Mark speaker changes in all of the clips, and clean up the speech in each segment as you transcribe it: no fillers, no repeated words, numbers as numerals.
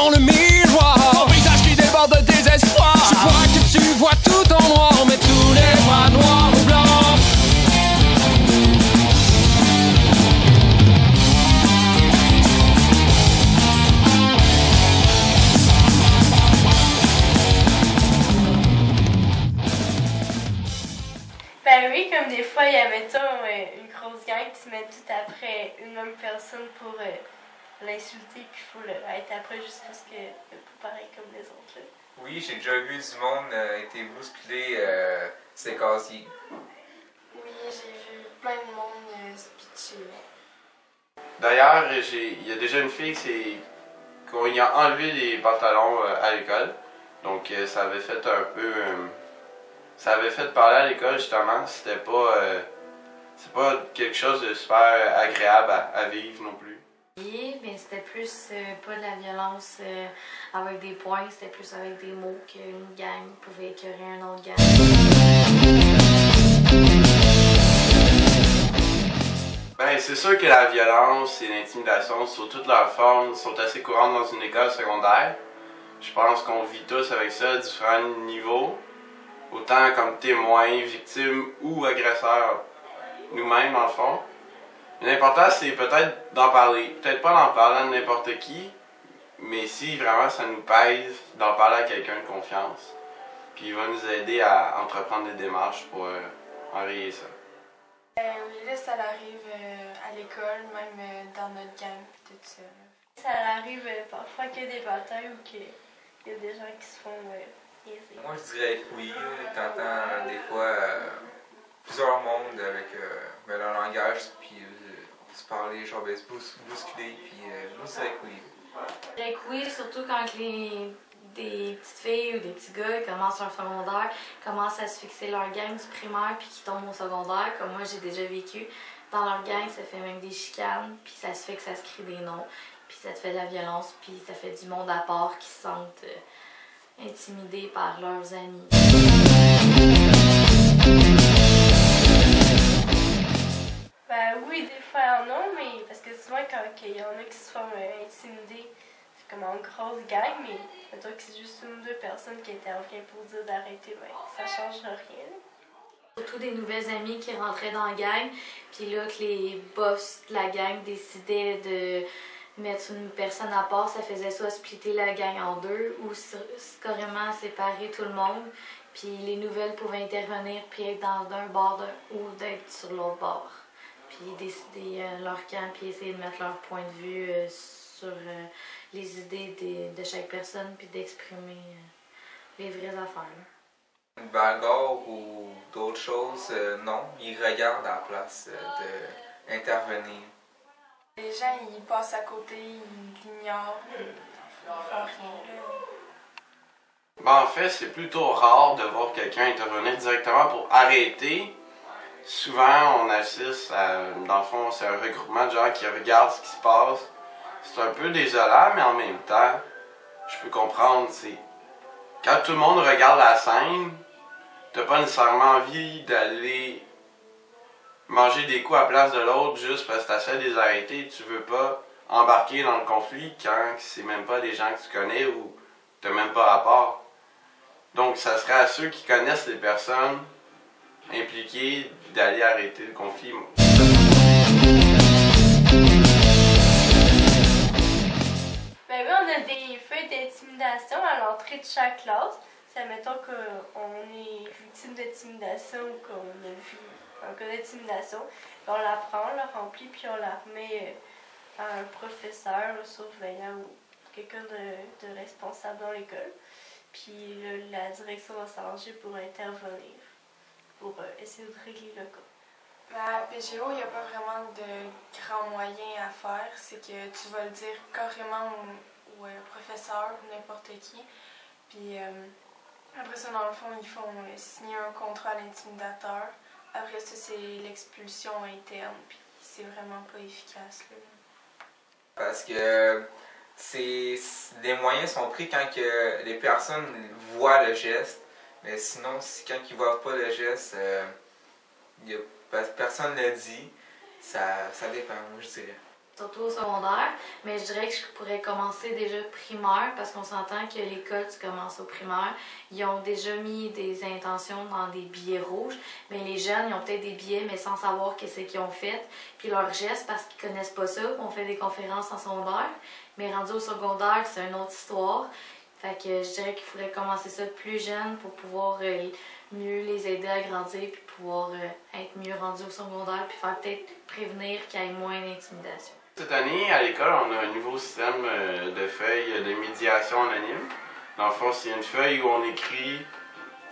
Speaker 1: dans le miroir. Ton visage qui déborde de désespoir. Je vois que tu vois tout en noir, mais tout n'est pas noir ou blanc.
Speaker 2: Ben oui, comme des fois, il y a, mettons, une grosse gang qui se met tout après une même personne pour l'insulter, puis il faut être après juste parce que c'est pas pareil comme les autres. Là.
Speaker 3: Oui, j'ai déjà vu du monde été bousculé ses casiers.
Speaker 4: Oui, j'ai vu plein de monde se pitcher.
Speaker 5: D'ailleurs, il y a déjà une fille qu'on y a enlevé les pantalons à l'école. Donc ça avait fait un peu... ça avait fait parler à l'école justement. C'était pas... c'est pas quelque chose de super agréable à vivre non plus.
Speaker 6: Mais c'était plus pas de la violence avec des poings, c'était plus avec des mots qu'une gang pouvait écœurer un autre gang.
Speaker 5: Ben, c'est sûr que la violence et l'intimidation sous toutes leurs formes sont assez courantes dans une école secondaire. Je pense qu'on vit tous avec ça à différents niveaux, autant comme témoins, victimes ou agresseurs nous-mêmes dans le fond. L'important c'est peut-être d'en parler, peut-être pas d'en parler à n'importe qui, mais si vraiment ça nous pèse, d'en parler à quelqu'un de confiance. Puis il va nous aider à entreprendre des démarches pour enrayer ça.
Speaker 4: Oui, là, ça arrive à l'école, même dans notre gang, puis tout ça.
Speaker 2: Ça arrive parfois qu'il y a des batailles ou qu'il y a des gens qui se font niaiser.
Speaker 3: Moi, je dirais que oui. T'entends des fois plusieurs mondes avec leur langage, puis se parler, genre se bousculer, puis moi, je dirais que oui.
Speaker 6: Je dirais que oui, surtout quand des petites filles ou des petits gars commencent leur secondaire, commencent à se fixer leur gang du primaire puis qui tombent au secondaire, comme moi j'ai déjà vécu. Dans leur gang, ça fait même des chicanes, puis ça se fait que ça se crie des noms, puis ça te fait de la violence, puis ça fait du monde à part qui se sentent intimidés par leurs amis.
Speaker 2: Ben oui, des fois il y en a, mais parce que souvent quand il y en a qui se font intimider, c'est comme en grosse gang, mais mettons que c'est juste une ou deux personnes qui interviennent pour dire d'arrêter, ben ça change rien.
Speaker 6: Surtout des nouvelles amies qui rentraient dans la gang, puis là que les boss de la gang décidaient de mettre une personne à part, ça faisait soit splitter la gang en deux ou carrément séparer tout le monde, puis les nouvelles pouvaient intervenir puis être dans un bord ou d'être sur l'autre bord, puis décider leur camp puis essayer de mettre leur point de vue sur les idées de chaque personne puis d'exprimer les vraies affaires.
Speaker 3: Une bagarre ou d'autres choses, non. Ils regardent à la place d'intervenir.
Speaker 4: Les gens, ils passent à côté, ils l'ignorent, ils font rien.
Speaker 5: Ben, en fait, c'est plutôt rare de voir quelqu'un intervenir directement pour arrêter. Souvent, on assiste à, dans le fond, c'est un regroupement de gens qui regardent ce qui se passe. C'est un peu désolant, mais en même temps, je peux comprendre, c'est quand tout le monde regarde la scène, t'as pas nécessairement envie d'aller manger des coups à la place de l'autre juste parce que t'essaies de les arrêter. Tu veux pas embarquer dans le conflit quand c'est même pas des gens que tu connais ou t'as même pas rapport. Donc, ça serait à ceux qui connaissent les personnes impliquées d'aller arrêter le conflit.
Speaker 2: Ben oui, on a des feuilles d'intimidation à l'entrée de chaque classe. C'est mettons qu'on est victime d'intimidation ou qu'on a vu un cas d'intimidation. On la prend, on la remplit, puis on la remet à un professeur, un surveillant ou quelqu'un de responsable dans l'école. Puis la direction va s'arranger pour intervenir, pour essayer de régler le cas.
Speaker 4: À PGO, il n'y a pas vraiment de grands moyens à faire. C'est que tu vas le dire carrément au professeur ou n'importe qui. Puis après ça, dans le fond, ils font signer un contrat à l'intimidateur. Après ça, c'est l'expulsion interne. Puis c'est vraiment pas efficace. Là.
Speaker 3: Parce que les moyens sont pris quand que les personnes voient le geste. Mais sinon, quand ils ne voient pas le geste, personne ne le dit. Ça dépend, moi je dirais.
Speaker 6: surtout au secondaire, mais je dirais que je pourrais commencer déjà primaire parce qu'on s'entend que l'école, tu commences au primaire, ils ont déjà mis des intentions dans des billets rouges, mais les jeunes, ils ont peut-être des billets, mais sans savoir qu'est-ce qu'ils ont fait, puis leur geste parce qu'ils connaissent pas ça, on fait des conférences en secondaire, mais rendu au secondaire, c'est une autre histoire. Fait que je dirais qu'il faudrait commencer ça plus jeune pour pouvoir mieux les aider à grandir puis pouvoir être mieux rendus au secondaire puis faire peut-être prévenir qu'il y ait moins d'intimidation.
Speaker 5: Cette année, à l'école, on a un nouveau système de feuilles de médiation anonyme. Dans le fond, c'est une feuille où on écrit,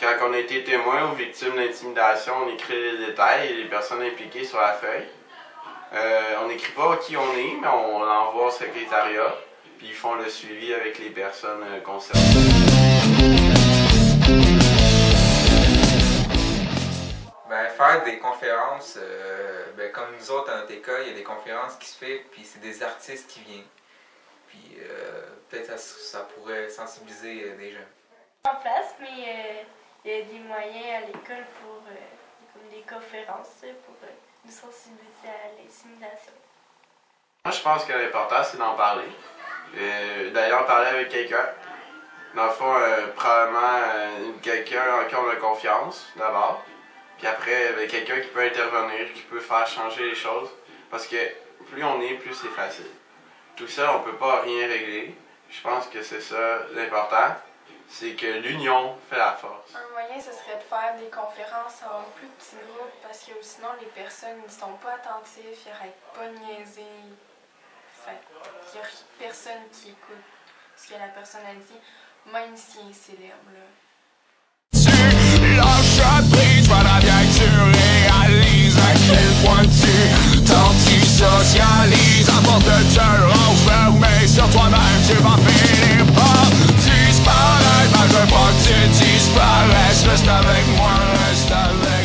Speaker 5: quand on a été témoin ou victime d'intimidation, on écrit les détails et les personnes impliquées sur la feuille. On n'écrit pas qui on est, mais on l'envoie au secrétariat. Puis ils font le suivi avec les personnes concernées.
Speaker 3: Ben, faire des conférences, ben, comme nous autres à notre école, il y a des conférences qui se font, puis c'est des artistes qui viennent. Puis peut-être ça pourrait sensibiliser des jeunes.
Speaker 2: En place, mais il y a des moyens à l'école pour comme des conférences pour nous sensibiliser à l'intimidation.
Speaker 5: Moi, je pense que l'important, c'est d'en parler. D'ailleurs, parler avec quelqu'un. Dans le fond, probablement quelqu'un en qui on a confiance, d'abord. Puis après, quelqu'un qui peut intervenir, qui peut faire changer les choses. Parce que plus on est, plus c'est facile. Tout ça, on peut pas rien régler. Je pense que c'est ça l'important. C'est que l'union fait la force.
Speaker 4: Un moyen, ce serait de faire des conférences en plus petits groupes parce que sinon, les personnes ne sont pas attentives, ils n'arrêtent pas de niaiser. Enfin, il n'y a personne qui écoute ce que la personne a dit, même si elle est célèbre. Là.
Speaker 1: Tu lâches prise, voilà bien que tu réalises à quel point tu t'antisocialises. À force de te renfermer sur toi-même, tu vas finir par disparaître. Mais je veux pas que tu disparaisses, reste avec moi, reste avec moi.